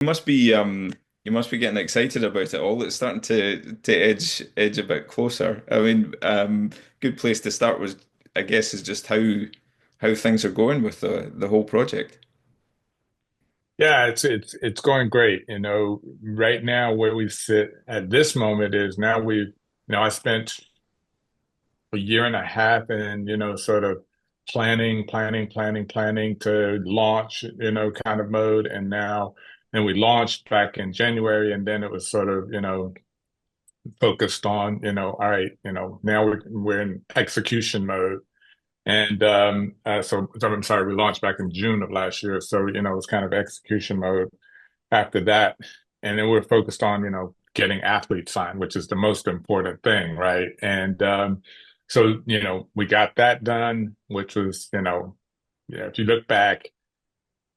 You must be you must be getting excited about it all. It's starting to edge a bit closer. I mean, good place to start was, I guess, is just how things are going with the whole project. Yeah, it's going great. Right now where we sit at this moment is now I spent a year and a half in, sort of planning to launch, kind of mode. And we launched back in January, and then it was sort of, focused on, all right, now we're in execution mode. So I'm sorry, we launched back in June of last year. So, it was kind of execution mode after that. And then we're focused on, getting athletes signed, which is the most important thing, right? So, we got that done, which was, yeah, if you look back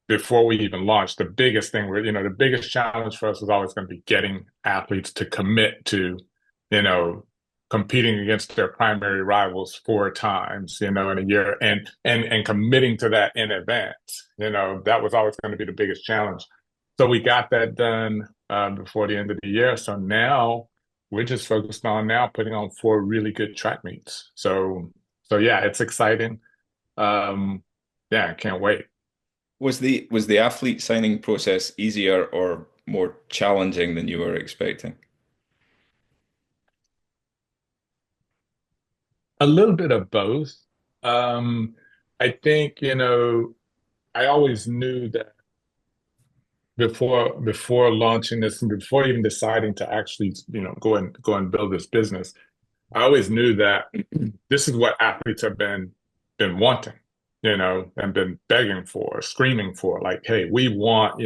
before we even launched, the biggest thing the biggest challenge for us was always going to be getting athletes to commit to, you know, competing against their primary rivals four times, in a year and committing to that in advance. That was always going to be the biggest challenge. So we got that done before the end of the year. So now we're just focused on now putting on four really good track meets. So yeah, it's exciting. Um, yeah, I can't wait. Was the athlete signing process easier or more challenging than you were expecting? A little bit of both. I think, I always knew that before launching this and before even deciding to actually, go and build this business, I always knew that this is what athletes have been wanting, and been begging for, screaming for, like, hey, we want,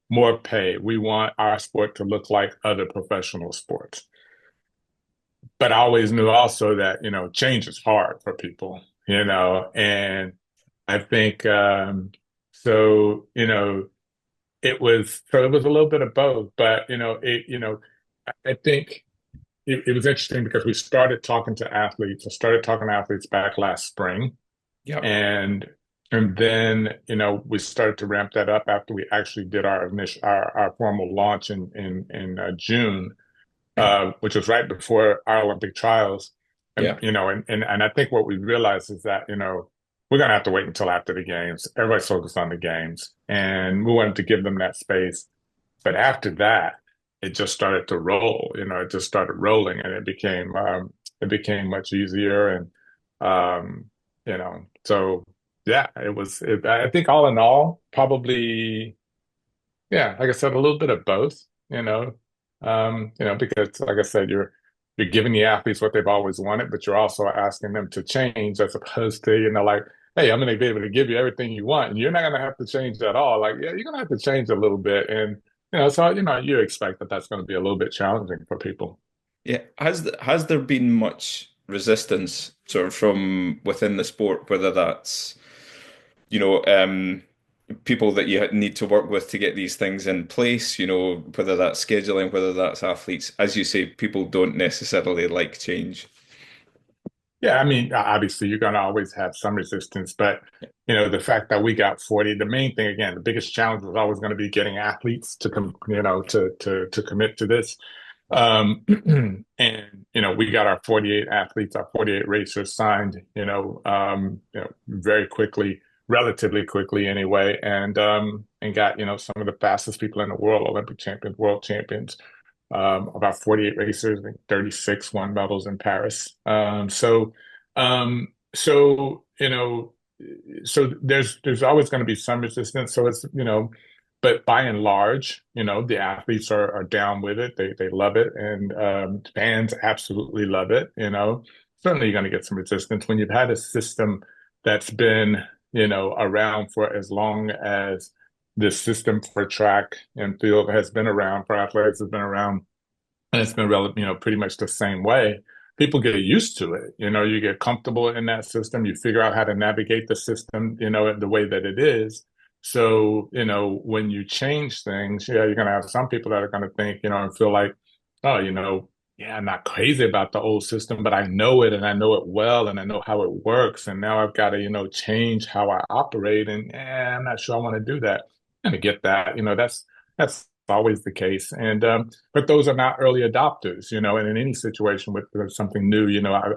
more pay. We want our sport to look like other professional sports. But I always knew also that, change is hard for people, and I think so, it was a little bit of both, but I think it was interesting because we started talking to athletes. I started talking to athletes back last spring, Yep. and and then we started to ramp that up after we actually did our formal launch in June, which was right before our Olympic trials. And Yeah. I think what we realized is that we're gonna have to wait until after the games. Everybody's focused on the games, and we wanted to give them that space. But after that, it just started to roll. It just started rolling, and it became much easier. And so yeah, it was. I think all in all, probably, yeah, like I said, a little bit of both. Because like I said, you're giving the athletes what they've always wanted, but you're also asking them to change as opposed to, like, hey, I'm going to be able to give you everything you want, and you're not going to have to change at all. Like, yeah, you're going to have to change a little bit, and so you expect that that's going to be a little bit challenging for people. Yeah. Has there been much resistance sort of from within the sport, whether that's, you know, people that you need to work with to get these things in place, whether that's scheduling, whether that's athletes. As you say, people don't necessarily like change. Yeah, I mean, obviously, you're going to always have some resistance, but the fact that we got 40, the main thing, again, the biggest challenge was always going to be getting athletes to come, to commit to this. And we got our 48 athletes, our 48 racers signed, very quickly, relatively quickly anyway, and got some of the fastest people in the world, Olympic champions, world champions, about 48 racers, I think 36 won medals in Paris. So so there's always going to be some resistance. So it's but by and large, the athletes are down with it. They love it, and fans absolutely love it. Certainly you're going to get some resistance when you've had a system that's been around for as long as this system for track and field has been around, for athletics has been around, and it's been pretty much the same way. People get used to it. You get comfortable in that system. You figure out how to navigate the system, the way that it is. So, when you change things, yeah, you're going to have some people that are going to think, and feel like, oh, yeah, I'm not crazy about the old system, but I know it and I know it well and I know how it works. And now I've got to, change how I operate. And I'm not sure I want to do that. And to get that, That's always the case. And but those are not early adopters, and in any situation with something new,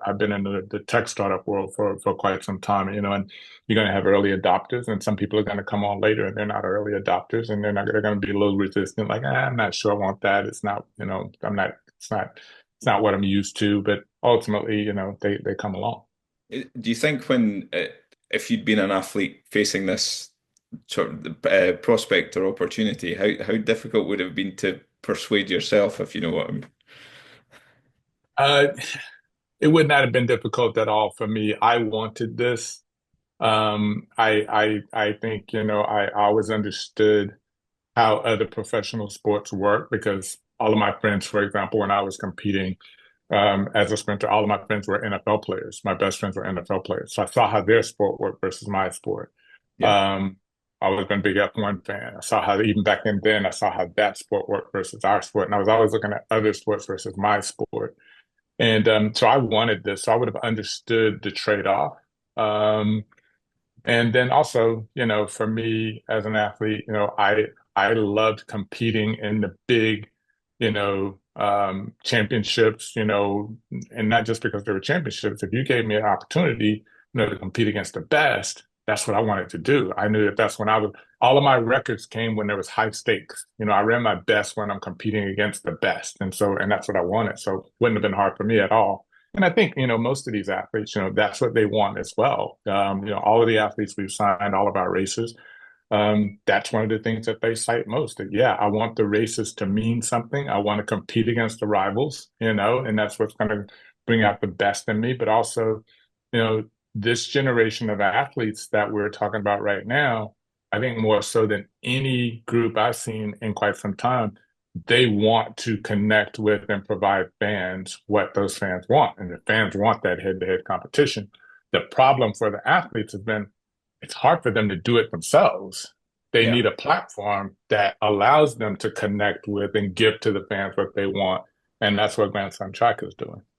I've been in the tech startup world for quite some time, and you're going to have early adopters, and some people are going to come on later and they're not early adopters, and they're going to be a little resistant, like, I'm not sure I want that. It's not, it's not what I'm used to, but ultimately, they come along. Do you think if you'd been an athlete facing this sort of prospect or opportunity, how difficult would it have been to persuade yourself, if you know what I mean? Uh, it would not have been difficult at all for me. I wanted this. I think, I always understood how other professional sports work because all of my friends, for example, when I was competing as a sprinter, all of my friends were NFL players. My best friends were NFL players. So I saw how their sport worked versus my sport. Yeah. Um, I was been a big F1 fan. I saw how even back then I saw how that sport worked versus our sport. And I was always looking at other sports versus my sport. And so I wanted this. So I would have understood the trade-off. Um, and then also, for me as an athlete, I loved competing in the big, championships, and not just because they were championships. If you gave me an opportunity, to compete against the best, that's what I wanted to do. I knew that that's when I was, all of my records came when there was high stakes. I ran my best when I'm competing against the best. And that's what I wanted. So it wouldn't have been hard for me at all. And I think, most of these athletes, that's what they want as well. All of the athletes we've signed, all of our races, that's one of the things that they cite most. That, yeah, I want the races to mean something. I want to compete against the rivals, and that's what's going to bring out the best in me. But also, this generation of athletes that we're talking about right now, I think more so than any group I've seen in quite some time, they want to connect with and provide fans what those fans want. And the fans want that head-to-head competition. The problem for the athletes has been it's hard for them to do it themselves. They Yeah. need a platform that allows them to connect with and give to the fans what they want. And that's what Grandson Track is doing.